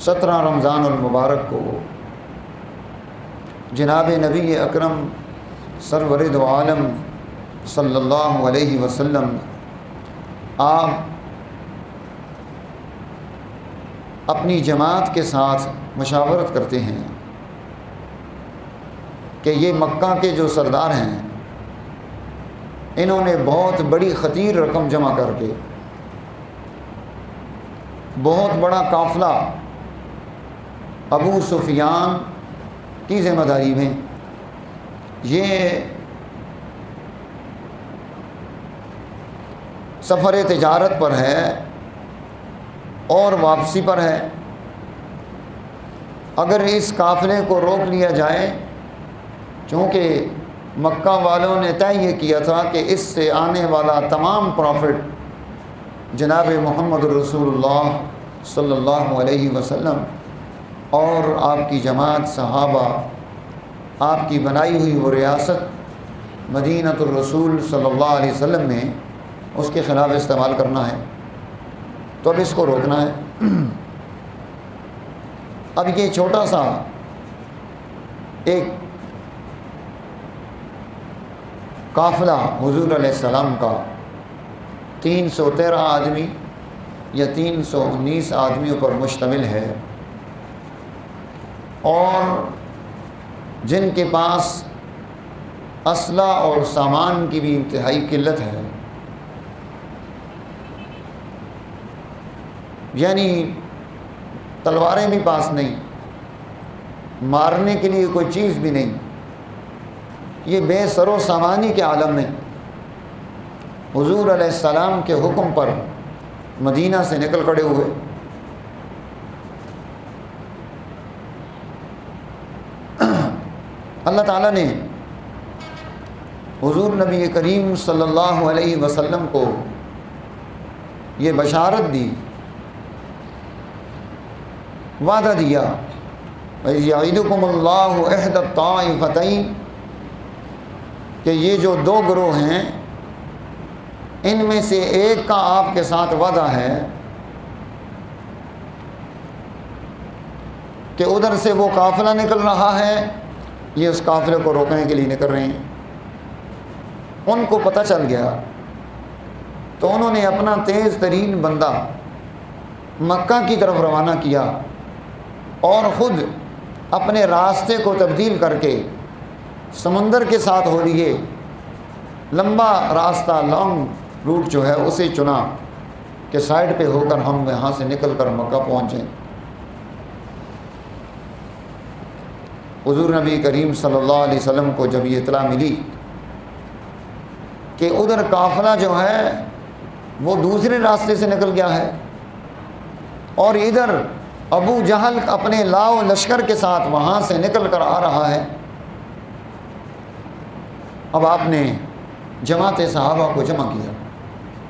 17 رمضان المبارک کو جناب نبی اکرم سرور دو عالم صلی اللہ علیہ وسلم آپ اپنی جماعت کے ساتھ مشاورت کرتے ہیں کہ یہ مکہ کے جو سردار ہیں انہوں نے بہت بڑی خطیر رقم جمع کر کے بہت بڑا قافلہ ابو سفیان کی ذمہ داری میں یہ سفر تجارت پر ہے اور واپسی پر ہے۔ اگر اس قافلے کو روک لیا جائے، چونکہ مکہ والوں نے طے یہ کیا تھا کہ اس سے آنے والا تمام پروفٹ جناب محمد رسول اللہ صلی اللہ علیہ وسلم اور آپ کی جماعت صحابہ، آپ کی بنائی ہوئی وہ ریاست مدینۃ الرسول صلی اللہ علیہ وسلم میں اس کے خلاف استعمال کرنا ہے، تو اب اس کو روکنا ہے۔ اب یہ چھوٹا سا ایک قافلہ حضور علیہ السلام کا 313 آدمی یا 319 آدمیوں پر مشتمل ہے، اور جن کے پاس اسلحہ اور سامان کی بھی انتہائی قلت ہے، یعنی تلواریں بھی پاس نہیں، مارنے کے لیے کوئی چیز بھی نہیں، یہ بے سر و سامانی کے عالم میں حضور علیہ السلام کے حکم پر مدینہ سے نکل کھڑے ہوئے۔ اللہ تعالیٰ نے حضور نبی کریم صلی اللہ علیہ وسلم کو یہ بشارت دی، وعدہ دیا، وَإِذْ يَعِدُكُمُ اللَّهُ إِحْدَى الطَّائِفَتَيْنِ، کہ یہ جو دو گروہ ہیں ان میں سے ایک کا آپ کے ساتھ وعدہ ہے کہ ادھر سے وہ قافلہ نکل رہا ہے، یہ اس قافلے کو روکنے کے لیے نکل رہے ہیں۔ ان کو پتہ چل گیا تو انہوں نے اپنا تیز ترین بندہ مکہ کی طرف روانہ کیا اور خود اپنے راستے کو تبدیل کر کے سمندر کے ساتھ ہو لیے، لمبا راستہ، لانگ روٹ جو ہے اسے چنا کہ سائڈ پہ ہو کر ہم یہاں سے نکل کر مکہ پہنچیں۔ حضور نبی کریم صلی اللہ علیہ وسلم کو جب یہ اطلاع ملی کہ ادھر قافلہ جو ہے وہ دوسرے راستے سے نکل گیا ہے اور ادھر ابو جہل اپنے لاؤ لشکر کے ساتھ وہاں سے نکل کر آ رہا ہے، اب آپ نے جماعت صحابہ کو جمع کیا،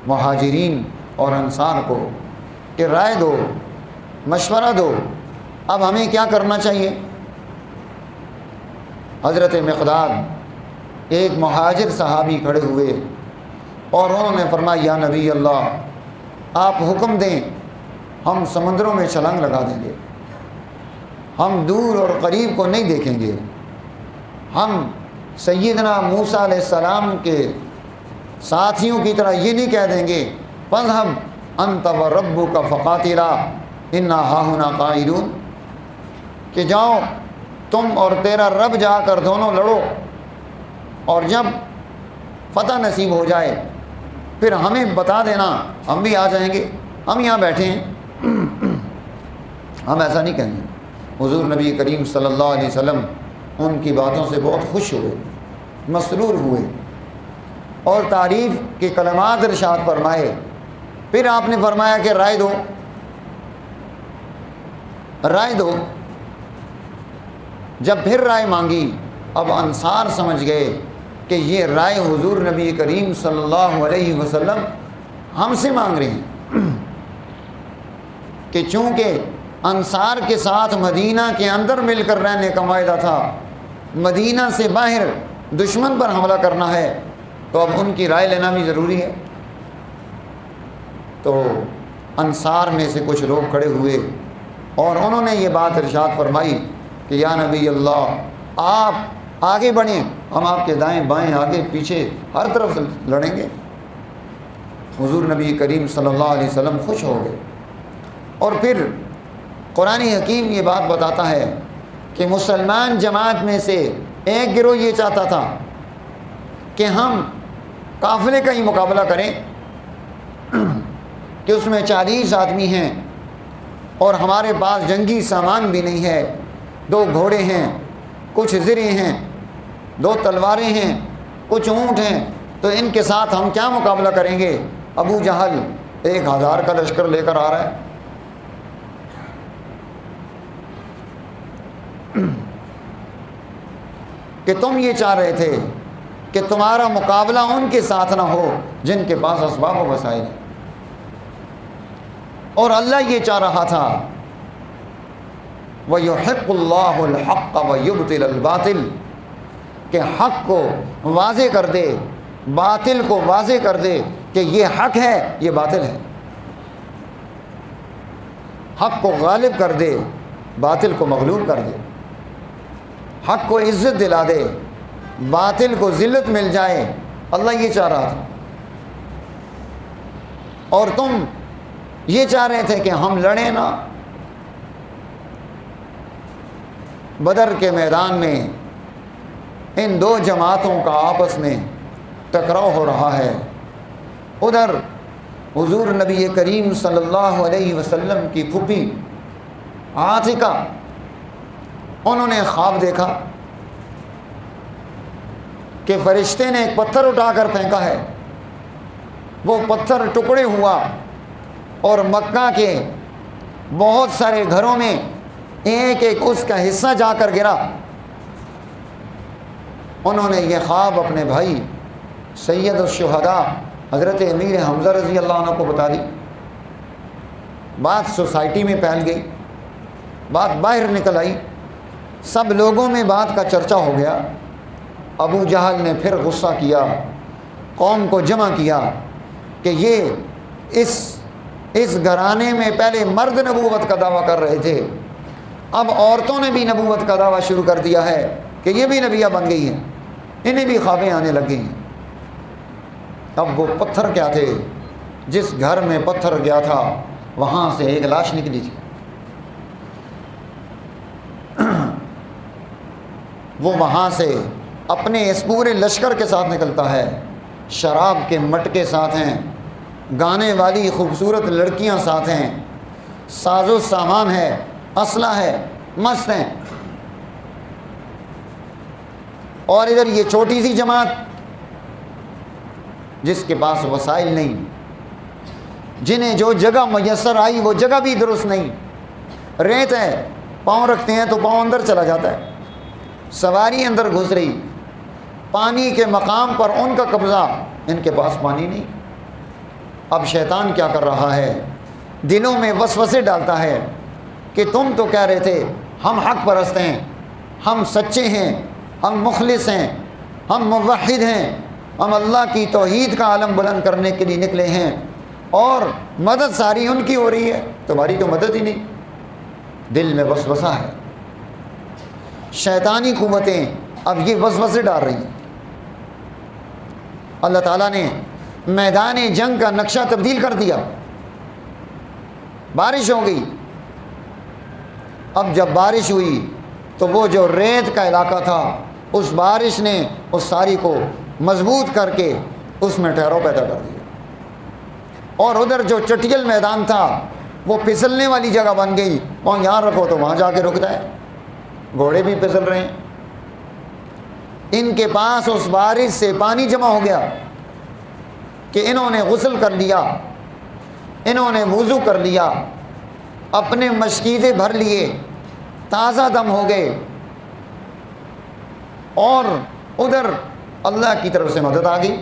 مہاجرین اور انصار کو، کہ رائے دو، مشورہ دو، اب ہمیں کیا کرنا چاہیے۔ حضرت مقداد ایک مہاجر صحابی کھڑے ہوئے اور انہوں نے فرمایا، یا نبی اللہ، آپ حکم دیں، ہم سمندروں میں چھلانگ لگا دیں گے، ہم دور اور قریب کو نہیں دیکھیں گے، ہم سیدنا موسیٰ علیہ السلام کے ساتھیوں کی طرح یہ نہیں کہہ دیں گے فَاذْهَبْ أَنْتَ وَرَبُّكَ فَقَاتِلَا إِنَّا هَاهُنَا قَاعِدُونَ، کہ جاؤ تم اور تیرا رب جا کر دونوں لڑو، اور جب فتح نصیب ہو جائے پھر ہمیں بتا دینا، ہم بھی آ جائیں گے، ہم یہاں بیٹھے ہیں۔ ہم ایسا نہیں کہیں گے۔ حضور نبی کریم صلی اللہ علیہ وسلم ان کی باتوں سے بہت خوش ہوئے، مسرور ہوئے اور تعریف کے کلمات ارشاد فرمائے۔ پھر آپ نے فرمایا کہ رائے دو، رائے دو۔ جب پھر رائے مانگی، اب انصار سمجھ گئے کہ یہ رائے حضور نبی کریم صلی اللہ علیہ وسلم ہم سے مانگ رہے ہیں، کہ چونکہ انصار کے ساتھ مدینہ کے اندر مل کر رہنے کا معاہدہ تھا، مدینہ سے باہر دشمن پر حملہ کرنا ہے، تو اب ان کی رائے لینا بھی ضروری ہے۔ تو انصار میں سے کچھ لوگ کھڑے ہوئے اور انہوں نے یہ بات ارشاد فرمائی کہ یا نبی اللہ آپ آگے بڑھیں، ہم آپ کے دائیں بائیں آگے پیچھے ہر طرف لڑیں گے۔ حضور نبی کریم صلی اللہ علیہ وسلم خوش ہو گئے۔ اور پھر قرآن حکیم یہ بات بتاتا ہے کہ مسلمان جماعت میں سے ایک گروہ یہ چاہتا تھا کہ ہم قافلے کا ہی مقابلہ کریں کہ اس میں 40 آدمی ہیں اور ہمارے پاس جنگی سامان بھی نہیں ہے، 2 گھوڑے ہیں، کچھ زرے ہیں، 2 تلواریں ہیں، کچھ اونٹ ہیں، تو ان کے ساتھ ہم کیا مقابلہ کریں گے؟ ابو جہل 1000 کا لشکر لے کر آ رہا ہے۔ کہ تم یہ چاہ رہے تھے کہ تمہارا مقابلہ ان کے ساتھ نہ ہو جن کے پاس اسباب و وسائل ہیں، اور اللہ یہ چاہ رہا تھا وَيُحِقُّ اللَّهُ الْحَقَّ وَيُبْطِلَ الْبَاطِلَ، کہ حق کو واضح کر دے، باطل کو واضح کر دے کہ یہ حق ہے، یہ باطل ہے، حق کو غالب کر دے، باطل کو مغلوب کر دے، حق کو عزت دلا دے، باطل کو ذلت مل جائے۔ اللہ یہ چاہ رہا تھا، اور تم یہ چاہ رہے تھے کہ ہم لڑیں نا۔ بدر کے میدان میں ان 2 جماعتوں کا آپس میں ٹکراؤ ہو رہا ہے۔ ادھر حضور نبی کریم صلی اللہ علیہ وسلم کی پھوپھی عاتکہ، انہوں نے خواب دیکھا کہ فرشتے نے ایک پتھر اٹھا کر پھینکا ہے، وہ پتھر ٹکڑے ہوا اور مکہ کے بہت سارے گھروں میں ایک ایک اس کا حصہ جا کر گرا۔ انہوں نے یہ خواب اپنے بھائی سید الشہداء حضرت امیر حمزہ رضی اللہ عنہ کو بتا دی۔ بات سوسائٹی میں پھیل گئی، بات باہر نکل آئی، سب لوگوں میں بات کا چرچا ہو گیا۔ ابو جہل نے پھر غصہ کیا، قوم کو جمع کیا کہ یہ اس گھرانے میں پہلے مرد نبوت کا دعویٰ کر رہے تھے، اب عورتوں نے بھی نبوت کا دعویٰ شروع کر دیا ہے کہ یہ بھی نبیہ بن گئی ہیں، انہیں بھی خوابیں آنے لگ گئی ہیں۔ اب وہ پتھر کیا تھے؟ جس گھر میں پتھر گیا تھا وہاں سے ایک لاش نکلی تھی۔ وہ وہاں سے اپنے اس پورے لشکر کے ساتھ نکلتا ہے، شراب کے مٹکے ساتھ ہیں، گانے والی خوبصورت لڑکیاں ساتھ ہیں، ساز و سامان ہے، اسلحہ ہے، مست ہیں، اور ادھر یہ چھوٹی سی جماعت جس کے پاس وسائل نہیں، جنہیں جو جگہ میسر آئی وہ جگہ بھی درست نہیں، ریت ہے، پاؤں رکھتے ہیں تو پاؤں اندر چلا جاتا ہے، سواری اندر گھس رہی، پانی کے مقام پر ان کا قبضہ، ان کے پاس پانی نہیں۔ اب شیطان کیا کر رہا ہے؟ دلوں میں وسوسے ڈالتا ہے کہ تم تو کہہ رہے تھے ہم حق پرست ہیں، ہم سچے ہیں، ہم مخلص ہیں، ہم موحد ہیں، ہم اللہ کی توحید کا عالم بلند کرنے کے لیے نکلے ہیں، اور مدد ساری ان کی ہو رہی ہے، تمہاری تو مدد ہی نہیں۔ دل میں وسوسہ ہے، شیطانی قوتیں اب یہ وسوسے ڈال رہی ہیں۔ اللہ تعالیٰ نے میدان جنگ کا نقشہ تبدیل کر دیا، بارش ہو گئی۔ اب جب بارش ہوئی تو وہ جو ریت کا علاقہ تھا اس بارش نے اس ساری کو مضبوط کر کے اس میں ٹھہراؤ پیدا کر دیا، اور ادھر جو چٹیل میدان تھا وہ پھسلنے والی جگہ بن گئی، وہاں یہاں رکھو تو وہاں جا کے رکتا ہے، گھوڑے بھی پھسل رہے ہیں۔ ان کے پاس اس بارش سے پانی جمع ہو گیا کہ انہوں نے غسل کر لیا، انہوں نے وضو کر لیا، اپنے مشکیزے بھر لیے، تازہ دم ہو گئے، اور ادھر اللہ کی طرف سے مدد آ گئی۔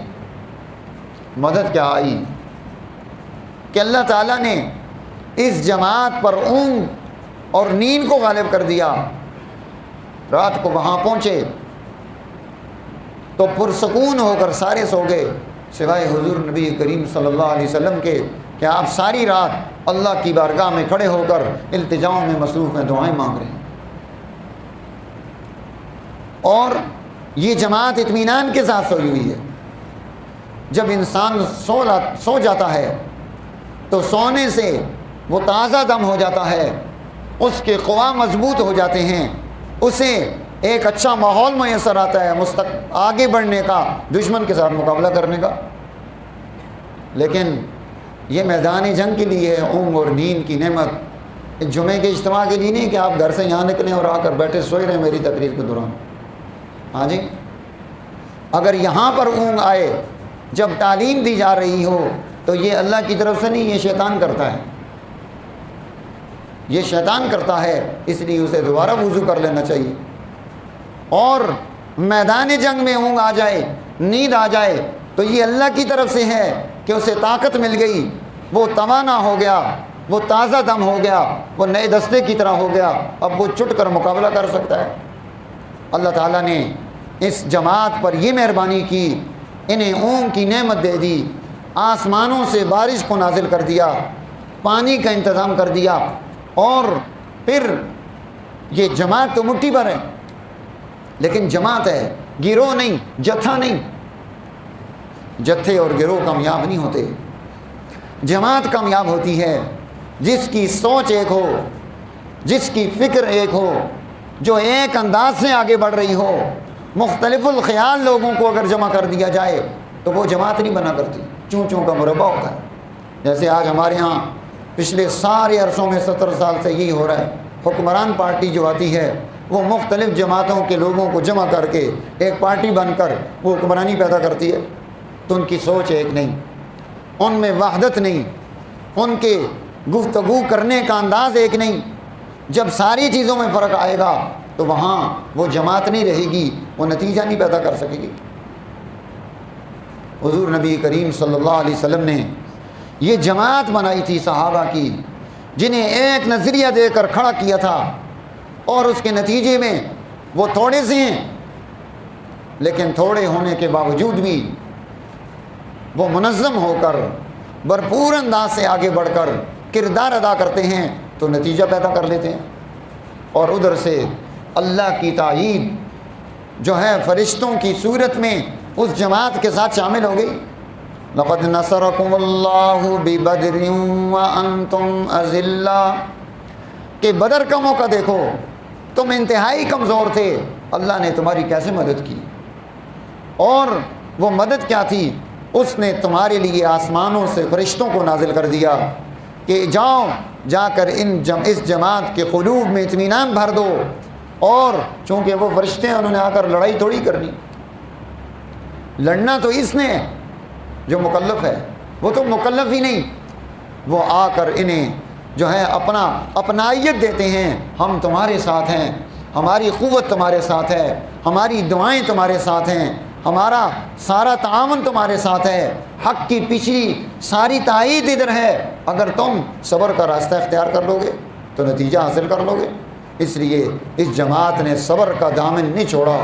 مدد کیا آئی کہ اللہ تعالیٰ نے اس جماعت پر اونگ اور نیند کو غالب کر دیا۔ رات کو وہاں پہنچے تو پرسکون ہو کر سارے سو گئے، سوائے حضور نبی کریم صلی اللہ علیہ وسلم کے کہ آپ ساری رات اللہ کی بارگاہ میں کھڑے ہو کر التجاؤں میں مصروف ہیں، دعائیں مانگ رہے ہیں۔ اور یہ جماعت اطمینان کے ساتھ سوئی ہوئی ہے۔ جب انسان سو جاتا ہے تو سونے سے وہ تازہ دم ہو جاتا ہے، اس کے قوا مضبوط ہو جاتے ہیں، اسے ایک اچھا ماحول میسر آتا ہے آگے بڑھنے کا، دشمن کے ساتھ مقابلہ کرنے کا۔ لیکن یہ میدان جنگ کے لیے ہے، اونگ اور نیند کی نعمت جمعے کے اجتماع کے لیے نہیں کہ آپ گھر سے یہاں نکلیں اور آ کر بیٹھے سوئے رہے میری تقریر کے دوران۔ ہاں جی، اگر یہاں پر اونگ آئے جب تعلیم دی جا رہی ہو تو یہ اللہ کی طرف سے نہیں، یہ شیطان کرتا ہے، یہ شیطان کرتا ہے، اس لیے اسے دوبارہ وضو کر لینا چاہیے۔ اور میدان جنگ میں اونگ آ جائے، نیند آ جائے تو یہ اللہ کی طرف سے ہے کہ اسے طاقت مل گئی، وہ توانا ہو گیا، وہ تازہ دم ہو گیا، وہ نئے دستے کی طرح ہو گیا، اب وہ چٹ کر مقابلہ کر سکتا ہے۔ اللہ تعالیٰ نے اس جماعت پر یہ مہربانی کی، انہیں اونگ کی نعمت دے دی، آسمانوں سے بارش کو نازل کر دیا، پانی کا انتظام کر دیا، اور پھر یہ جماعت تو مٹھی بھر ہے لیکن جماعت ہے، گروہ نہیں، جتھا نہیں۔ جتھے اور گروہ کامیاب نہیں ہوتے، جماعت کامیاب ہوتی ہے جس کی سوچ ایک ہو، جس کی فکر ایک ہو، جو ایک انداز سے آگے بڑھ رہی ہو۔ مختلف الخیال لوگوں کو اگر جمع کر دیا جائے تو وہ جماعت نہیں بنا کرتی، چوں چوں کا مربع ہوتا ہے۔ جیسے آج ہمارے ہاں پچھلے سارے عرصوں میں 70 سال سے یہی ہو رہا ہے، حکمران پارٹی جو آتی ہے وہ مختلف جماعتوں کے لوگوں کو جمع کر کے ایک پارٹی بن کر وہ حکمرانی پیدا کرتی ہے، تو ان کی سوچ ایک نہیں، ان میں وحدت نہیں، ان کے گفتگو کرنے کا انداز ایک نہیں۔ جب ساری چیزوں میں فرق آئے گا تو وہاں وہ جماعت نہیں رہے گی، وہ نتیجہ نہیں پیدا کر سکے گی۔ حضور نبی کریم صلی اللہ علیہ وسلم نے یہ جماعت بنائی تھی صحابہ کی، جنہیں ایک نظریہ دے کر کھڑا کیا تھا، اور اس کے نتیجے میں وہ تھوڑے سے ہیں لیکن تھوڑے ہونے کے باوجود بھی وہ منظم ہو کر بھرپور انداز سے آگے بڑھ کر کردار ادا کرتے ہیں تو نتیجہ پیدا کر لیتے ہیں۔ اور ادھر سے اللہ کی تائید جو ہے فرشتوں کی صورت میں اس جماعت کے ساتھ شامل ہو گئی۔ لقد نصرکم اللہ ببدر وانتم اذلہ، کہ بدر کا موقع دیکھو، تم انتہائی کمزور تھے، اللہ نے تمہاری کیسے مدد کی، اور وہ مدد کیا تھی؟ اس نے تمہارے لیے آسمانوں سے فرشتوں کو نازل کر دیا کہ جاؤ جا کر اس جماعت کے قلوب میں اطمینان بھر دو۔ اور چونکہ وہ فرشتے ہیں، انہوں نے آ کر لڑائی تھوڑی کرنی، لڑنا تو اس نے جو مکلف ہے، وہ تو مکلف ہی نہیں، وہ آ کر انہیں جو ہے اپنائیت دیتے ہیں، ہم تمہارے ساتھ ہیں، ہماری قوت تمہارے ساتھ ہے، ہماری دعائیں تمہارے ساتھ ہیں، ہمارا سارا تعاون تمہارے ساتھ ہے، حق کی پچھلی ساری تائید ادھر ہے، اگر تم صبر کا راستہ اختیار کر لو گے تو نتیجہ حاصل کر لو گے۔ اس لیے اس جماعت نے صبر کا دامن نہیں چھوڑا،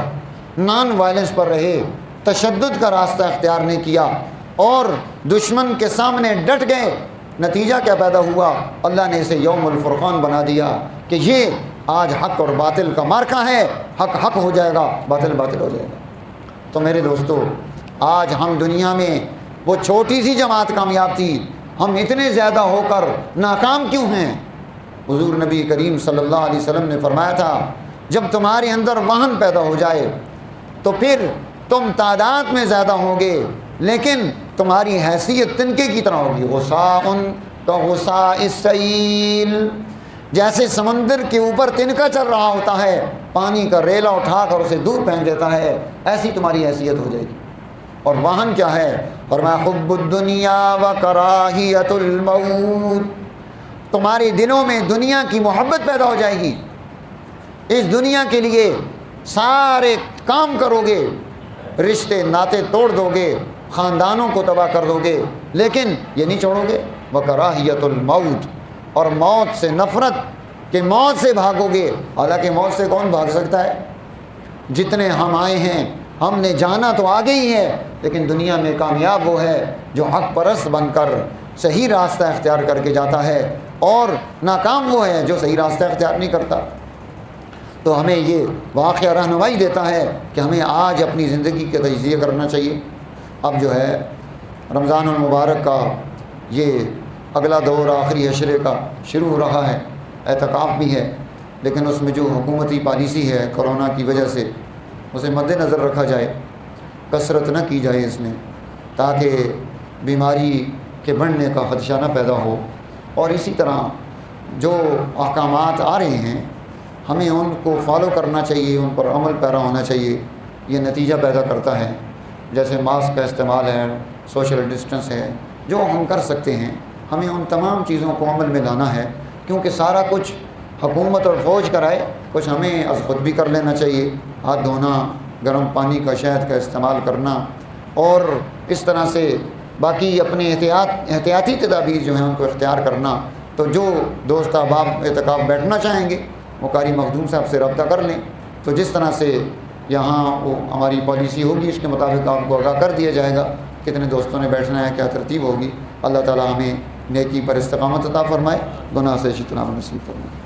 نان وائلنس پر رہے، تشدد کا راستہ اختیار نہیں کیا، اور دشمن کے سامنے ڈٹ گئے۔ نتیجہ کیا پیدا ہوا؟ اللہ نے اسے یوم الفرقان بنا دیا کہ یہ آج حق اور باطل کا مارکا ہے، حق حق ہو جائے گا، باطل باطل ہو جائے گا۔ تو میرے دوستو، آج ہم دنیا میں وہ چھوٹی سی جماعت کامیاب تھی، ہم اتنے زیادہ ہو کر ناکام کیوں ہیں؟ حضور نبی کریم صلی اللہ علیہ وسلم نے فرمایا تھا، جب تمہارے اندر وہن پیدا ہو جائے تو پھر تم تعداد میں زیادہ ہوگے لیکن تمہاری حیثیت تنکے کی طرح ہوگی، غصاء کا غصاء السیل، جیسے سمندر کے اوپر تنکا چل رہا ہوتا ہے، پانی کا ریلا اٹھا کر اسے دور پھینک دیتا ہے، ایسی تمہاری حیثیت ہو جائے گی۔ اور واہن کیا ہے؟ فرمایا حب الدنیا و کراہیت الموت، تمہارے دلوں میں دنیا کی محبت پیدا ہو جائے گی، اس دنیا کے لیے سارے کام کرو گے، رشتے ناطے توڑ دو گے، خاندانوں کو تباہ کر دو گے، لیکن یہ نہیں چھوڑو گے وکراہیت الموت، اور موت سے نفرت، کہ موت سے بھاگو گے۔ حالانکہ موت سے کون بھاگ سکتا ہے؟ جتنے ہم آئے ہیں ہم نے جانا تو آگے ہی ہے، لیکن دنیا میں کامیاب وہ ہے جو حق پرست بن کر صحیح راستہ اختیار کر کے جاتا ہے اور ناکام وہ ہے جو صحیح راستہ اختیار نہیں کرتا۔ تو ہمیں یہ واقعہ رہنمائی دیتا ہے کہ ہمیں آج اپنی زندگی کا تجزیہ کرنا چاہیے۔ اب جو ہے رمضان المبارک کا یہ اگلا دور آخری عشرے کا شروع ہو رہا ہے، اعتکاف بھی ہے، لیکن اس میں جو حکومتی پالیسی ہے کرونا کی وجہ سے اسے مد نظر رکھا جائے، کثرت نہ کی جائے اس میں، تاکہ بیماری کے بڑھنے کا خدشہ نہ پیدا ہو۔ اور اسی طرح جو احکامات آ رہے ہیں ہمیں ان کو فالو کرنا چاہیے، ان پر عمل پیرا ہونا چاہیے۔ یہ نتیجہ پیدا کرتا ہے، جیسے ماسک کا استعمال ہے، سوشل ڈسٹنس ہے، جو ہم کر سکتے ہیں ہمیں ان تمام چیزوں کو عمل میں لانا ہے، کیونکہ سارا کچھ حکومت اور فوج کرائے، کچھ ہمیں از خود بھی کر لینا چاہیے۔ ہاتھ دھونا، گرم پانی کا شہد کا استعمال کرنا، اور اس طرح سے باقی اپنے احتیاطی تدابیر جو ہیں ان کو اختیار کرنا۔ تو جو دوست احباب اعتکاف بیٹھنا چاہیں گے وہ قاری مخدوم صاحب سے رابطہ کر لیں، تو جس طرح سے یہاں وہ ہماری پالیسی ہوگی اس کے مطابق آپ کو آگاہ کر دیا جائے گا کتنے دوستوں نے بیٹھنا ہے، کیا ترتیب ہوگی۔ اللہ تعالی ہمیں نیکی پر استقامت عطا فرمائے، گناہ سے اجتناب نصیب فرمائے۔